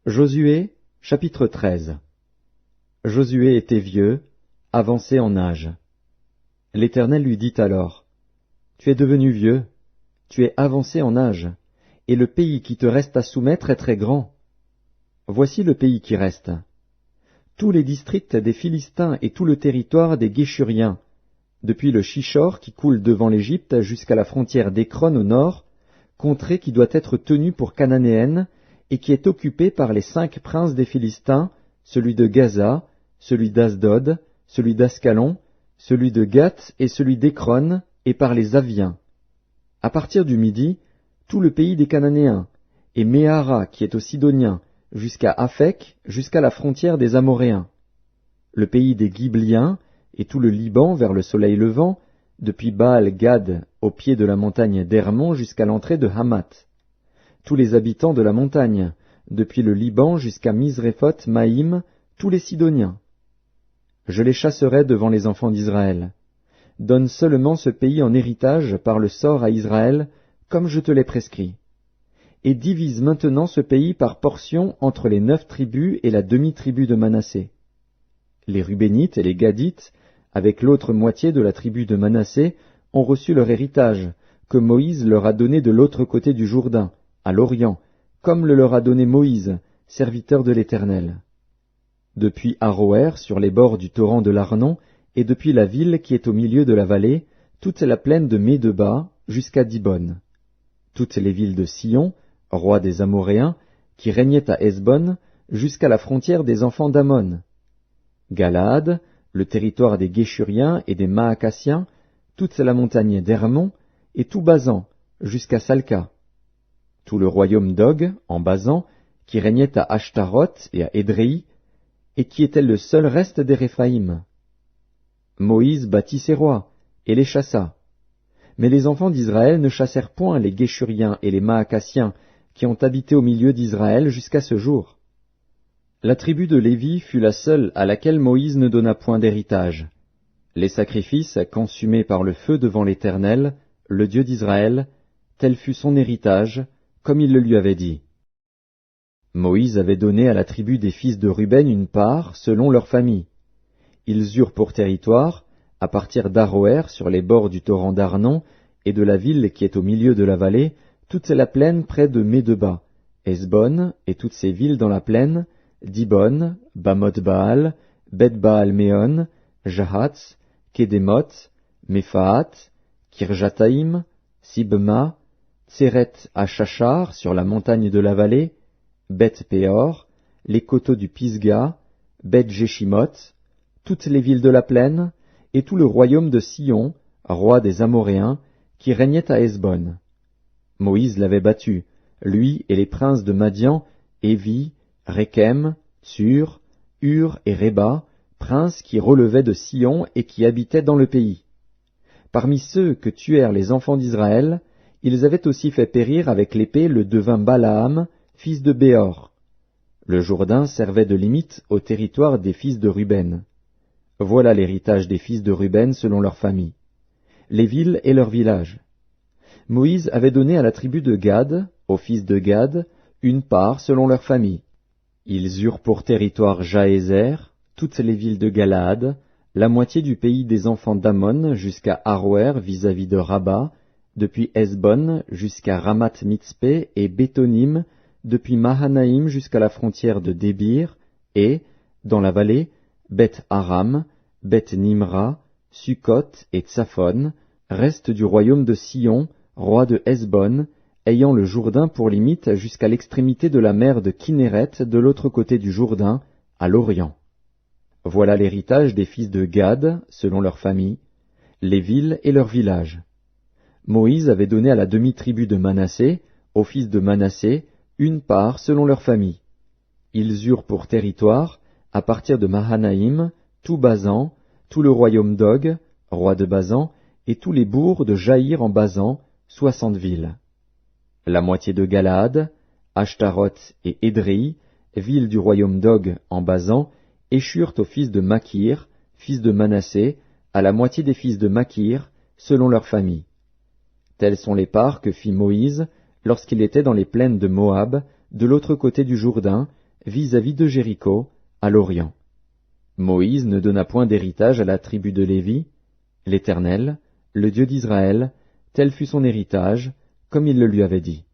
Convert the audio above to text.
Josué, chapitre 13. Josué était vieux, avancé en âge. L'Éternel lui dit alors, « Tu es devenu vieux, tu es avancé en âge, et le pays qui te reste à soumettre est très grand. Voici le pays qui reste. Tous les districts des Philistins et tout le territoire des Guéshuriens, depuis le Shishor qui coule devant l'Égypte jusqu'à la frontière d'Écron au nord, contrée qui doit être tenue pour cananéenne, et qui est occupée par les 5 princes des Philistins, celui de Gaza, celui d'Asdod, celui d'Ascalon, celui de Gath et celui d'Écron, et par les Aviens. À partir du midi, tout le pays des Cananéens, et Méhara qui est aux Sidoniens, jusqu'à Aphek, jusqu'à la frontière des Amoréens. Le pays des Ghibliens, et tout le Liban vers le soleil levant, depuis Baal-Gad au pied de la montagne d'Hermon jusqu'à l'entrée de Hamath. Tous les habitants de la montagne, depuis le Liban jusqu'à Misréphoth-Maïm, tous les Sidoniens. Je les chasserai devant les enfants d'Israël. Donne seulement ce pays en héritage par le sort à Israël, comme je te l'ai prescrit. Et divise maintenant ce pays par portions entre les 9 tribus et la demi-tribu de Manassé. Les Rubénites et les Gadites, avec l'autre moitié de la tribu de Manassé, ont reçu leur héritage, que Moïse leur a donné de l'autre côté du Jourdain, à l'Orient, comme le leur a donné Moïse, serviteur de l'Éternel. Depuis Aroër, sur les bords du torrent de l'Arnon, et depuis la ville qui est au milieu de la vallée, toute la plaine de Médeba, jusqu'à Dibon. Toutes les villes de Sion, roi des Amoréens, qui régnaient à Hesbon, jusqu'à la frontière des enfants d'Ammon. Galaad, le territoire des Guéshuriens et des Maacassiens, toute la montagne d'Hermon, et tout Basan, jusqu'à Salca. Tout le royaume d'Og, en Basan, qui régnait à Ashtaroth et à Édréi, et qui était le seul reste des Réphaïm. Moïse bâtit ses rois, et les chassa. Mais les enfants d'Israël ne chassèrent point les Guéshuriens et les Maacassiens, qui ont habité au milieu d'Israël jusqu'à ce jour. La tribu de Lévi fut la seule à laquelle Moïse ne donna point d'héritage. Les sacrifices consumés par le feu devant l'Éternel, le Dieu d'Israël, tel fut son héritage, comme il le lui avait dit. Moïse avait donné à la tribu des fils de Ruben une part selon leur famille. Ils eurent pour territoire, à partir d'Aroër sur les bords du torrent d'Arnon, et de la ville qui est au milieu de la vallée, toute la plaine près de Médeba, Hesbon et toutes ses villes dans la plaine, Dibon, Bamoth-Baal, Beth-Baal-Méon, Jahatz, Kédémoth, Méphaat, Kirjataïm, Sibma, Tseret-à-Chachar sur la montagne de la vallée, Beth-Péor, les coteaux du Pisga, Beth-Jéchimoth, toutes les villes de la plaine, et tout le royaume de Sion, roi des Amoréens, qui régnait à Hesbon. Moïse l'avait battu, lui et les princes de Madian, Évi, Rékem, Tsur, Hur et Réba, princes qui relevaient de Sion et qui habitaient dans le pays. Parmi ceux que tuèrent les enfants d'Israël, ils avaient aussi fait périr avec l'épée le devin Balaam, fils de Béor. Le Jourdain servait de limite au territoire des fils de Ruben. Voilà l'héritage des fils de Ruben selon leur famille. Les villes et leurs villages. Moïse avait donné à la tribu de Gad, aux fils de Gad, une part selon leur famille. Ils eurent pour territoire Jaézer, toutes les villes de Galaad, la moitié du pays des enfants d'Ammon jusqu'à Aroër vis-à-vis de Rabat, depuis Hesbon jusqu'à Ramath-Mitzpé et Bétonim, depuis Mahanaïm jusqu'à la frontière de Débir, et, dans la vallée, Beth-Aram, Beth-Nimra, Sukkot et Tsaphon, reste du royaume de Sion, roi de Hesbon, ayant le Jourdain pour limite jusqu'à l'extrémité de la mer de Kinéret de l'autre côté du Jourdain, à l'Orient. Voilà l'héritage des fils de Gad, selon leur famille, les villes et leurs villages. Moïse avait donné à la demi-tribu de Manassé, aux fils de Manassé, une part selon leur famille. Ils eurent pour territoire, à partir de Mahanaïm, tout Basan, tout le royaume d'Og, roi de Basan, et tous les bourgs de Jaïr en Basan, 60 villes. La moitié de Galaad, Ashtaroth et Édréi, villes du royaume d'Og en Basan, échurent aux fils de Makir, fils de Manassé, à la moitié des fils de Makir, selon leur famille. Telles sont les parts que fit Moïse lorsqu'il était dans les plaines de Moab, de l'autre côté du Jourdain, vis-à-vis de Jéricho, à l'Orient. Moïse ne donna point d'héritage à la tribu de Lévi. L'Éternel, le Dieu d'Israël, tel fut son héritage, comme il le lui avait dit.